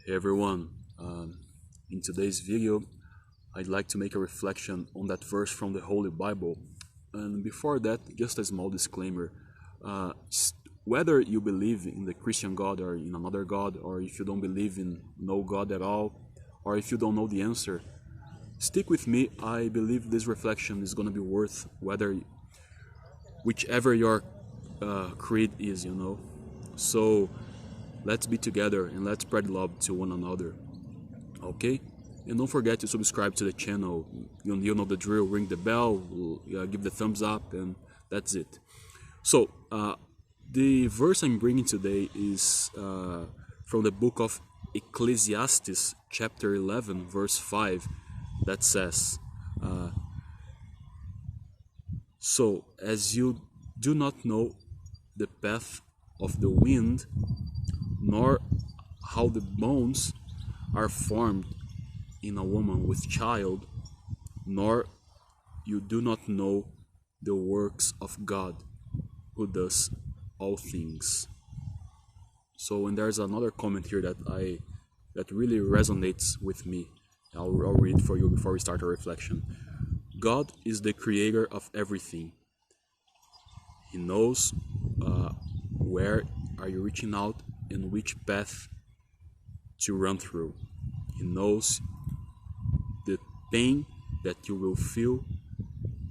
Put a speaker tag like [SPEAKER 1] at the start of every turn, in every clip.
[SPEAKER 1] Hey everyone, in today's video I'd like to make a reflection on that verse from the Holy Bible. And before that, just a small disclaimer. Whether you believe in the Christian God or in another God, or if you don't believe in no God at all, or if you don't know the answer, stick with me. I believe this reflection is going to be worth whichever your creed is, So let's be together and let's spread love to one another, okay? And don't forget to subscribe to the channel. You know the drill. Ring the bell, give the thumbs up, and that's it. So the verse I'm bringing today is from the book of Ecclesiastes, chapter 11, verse 5, that says, "So as you do not know the path of the wind, nor how the bones are formed in a woman with child, nor you do not know the works of God, who does all things." So, and there's another comment here that really resonates with me. I'll read for you before we start our reflection. God is the creator of everything. He knows where are you reaching out and which path to run through. He knows the pain that you will feel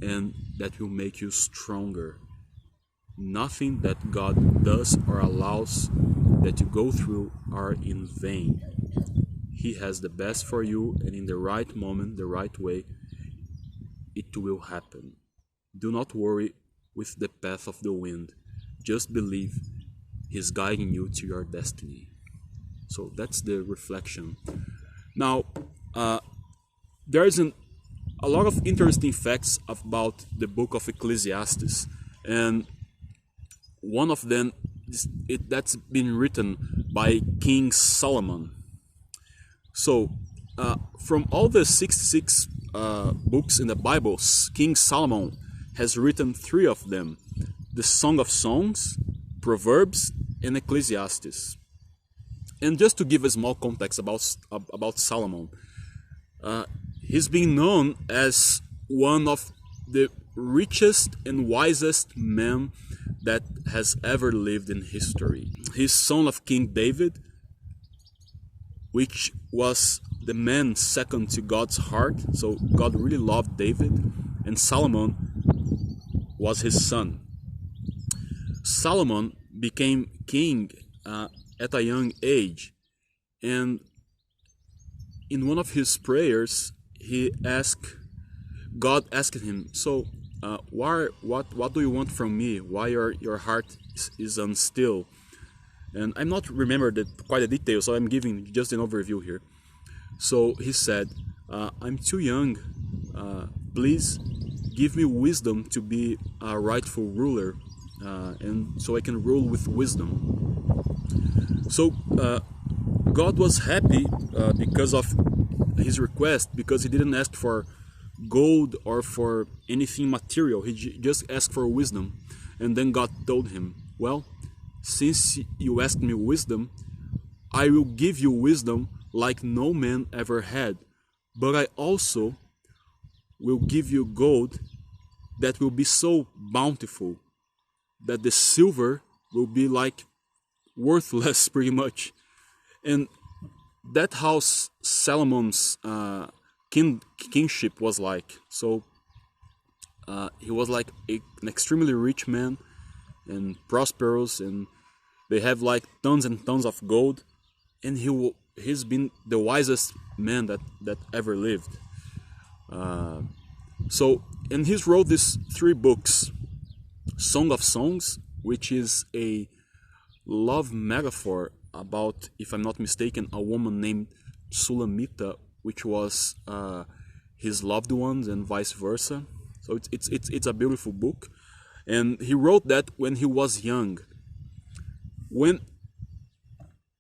[SPEAKER 1] and that will make you stronger. Nothing that God does or allows that you go through are in vain. He has the best for you, and in the right moment, the right way, it will happen. Do not worry with the path of the wind. Just believe He's guiding you to your destiny. So that's the reflection. Now, there is a lot of interesting facts about the book of Ecclesiastes, and one of them that's been written by King Salomon. So, from all the 66 books in the Bible, King Salomon has written 3 of them: the Song of Songs, Proverbs, and Ecclesiastes. And just to give a small context about Solomon, he's been known as one of the richest and wisest men that has ever lived in history. He's son of King David, which was the man second to God's heart. So God really loved David, and Solomon was his son. Solomon became king at a young age, and in one of his prayers, God asked him, "So, what do you want from me? Why your heart is unstill?" And I'm not remembering quite the details, so I'm giving just an overview here. So he said, "I'm too young. Please give me wisdom to be a rightful ruler, and so I can rule with wisdom." So God was happy because of his request, because he didn't ask for gold or for anything material. He just asked for wisdom. And then God told him, "Well, since you asked me wisdom, I will give you wisdom like no man ever had, but I also will give you gold that will be so bountiful that the silver will be like worthless pretty much." And that's how Solomon's kingship was like. So he was like an extremely rich man and prosperous, and they have like tons and tons of gold, and he's been the wisest man that ever lived. And he's wrote these 3 books: Song of Songs, which is a love metaphor about, if I'm not mistaken, a woman named Sulamita, which was his loved ones, and vice versa. So it's a beautiful book, and he wrote that when he was young. When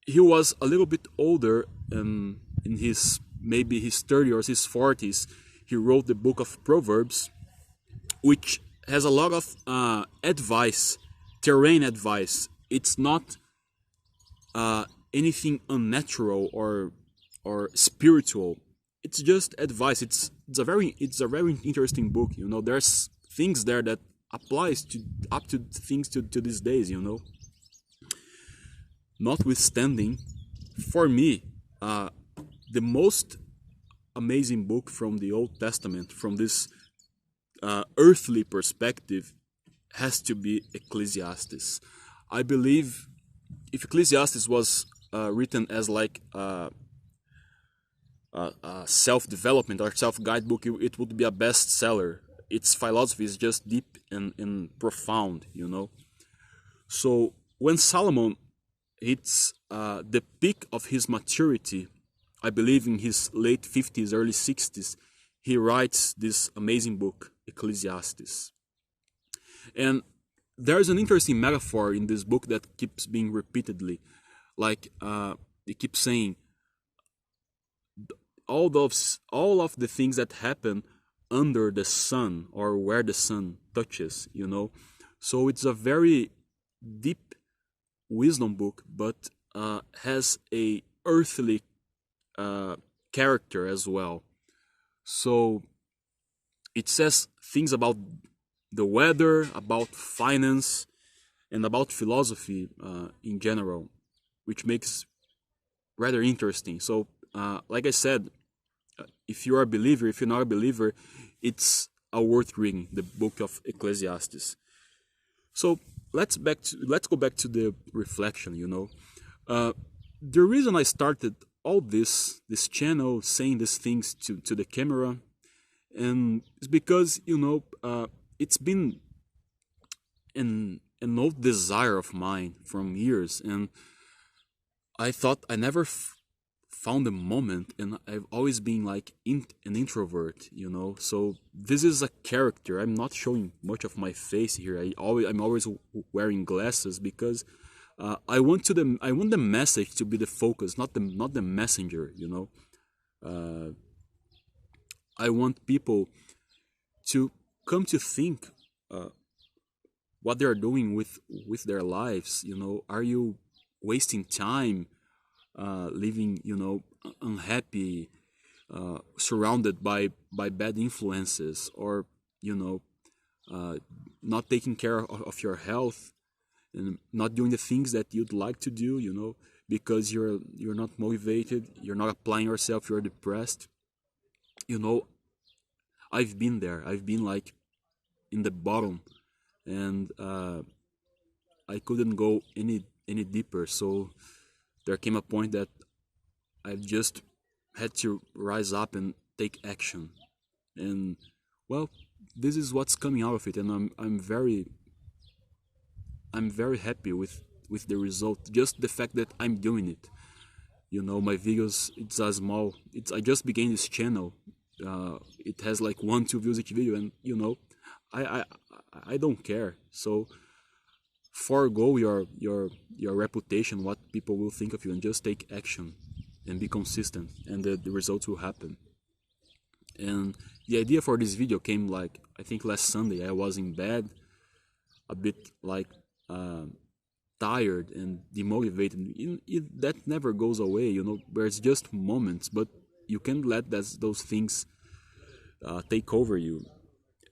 [SPEAKER 1] he was a little bit older, in maybe his 30s or his 40s, he wrote the book of Proverbs, which has a lot of advice, terrain advice. It's not anything unnatural or spiritual. It's just advice. It's a very interesting book. You know, there's things there that applies to up to things to these days. You know, notwithstanding, for me, the most amazing book from the Old Testament, from this earthly perspective, has to be Ecclesiastes. I believe if Ecclesiastes was written as like self-development or self-guide book, it would be a bestseller. Its philosophy is just deep and profound, you know. So when Solomon hits the peak of his maturity, I believe in his late 50s, early 60s, he writes this amazing book, Ecclesiastes. And there's an interesting metaphor in this book that keeps being repeatedly, like they keep saying, all of the things that happen under the sun or where the sun touches, you know. So it's a very deep wisdom book, but has a earthly character as well. So it says things about the weather, about finance, and about philosophy in general, which makes rather interesting. So like I said, if you are a believer, if you're not a believer, it's worth reading, the book of Ecclesiastes. So let's go back to the reflection. You know, the reason I started all this channel, saying these things to the camera, and it's because, you know, it's been an old desire of mine from years, and I thought I never found a moment, and I've always been like an introvert, you know. So this is a character. I'm not showing much of my face here. I'm always wearing glasses because I want the message to be the focus, not the messenger, you know. I want people to come to think what they are doing with their lives. You know, are you wasting time living, you know, unhappy, surrounded by bad influences, or, you know, not taking care of your health and not doing the things that you'd like to do, you know, because you're not motivated, you're not applying yourself, you're depressed. You know, I've been there. I've been like in the bottom, and I couldn't go any deeper. So there came a point that I just had to rise up and take action. And well, this is what's coming out of it, and I'm very happy with the result. Just the fact that I'm doing it. You know, my videos, it's a small. I just began this channel. It has like 1-2 views each video, and you know, I don't care. So forego your reputation, what people will think of you, and just take action and be consistent, and the results will happen. And the idea for this video came like, I think last Sunday. I was in bed, a bit like tired and demotivated. That never goes away, you know. There's just moments, but you can't let those things take over you.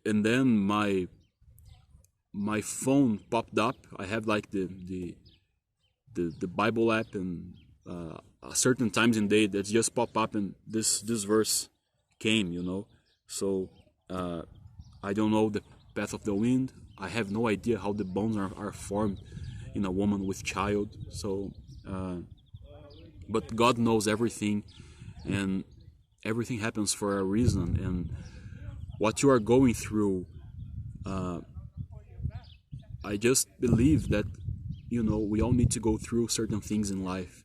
[SPEAKER 1] And then my phone popped up. I have like the Bible app, and certain times in day that just pop up, and this verse came, you know. So I don't know the path of the wind. I have no idea how the bones are formed in a woman with child. So but God knows everything, and everything happens for a reason. And what you are going through, I just believe that, you know, we all need to go through certain things in life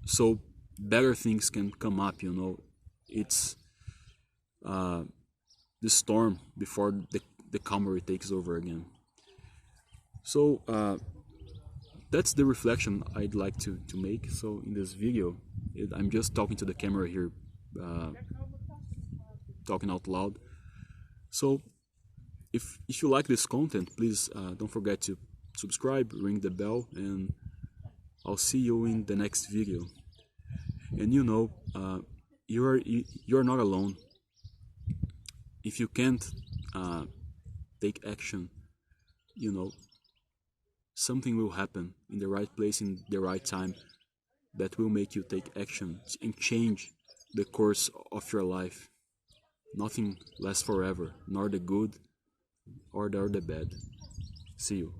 [SPEAKER 1] so better things can come up, you know. It's the storm before the calmer takes over again. So that's the reflection I'd like to make. So in this video, I'm just talking to the camera here, talking out loud. So if you like this content, please don't forget to subscribe, ring the bell, and I'll see you in the next video. And you're not alone. If you can't take action, something will happen in the right place, in the right time, that will make you take action and change the course of your life. Nothing lasts forever, nor the good or the bad. See you.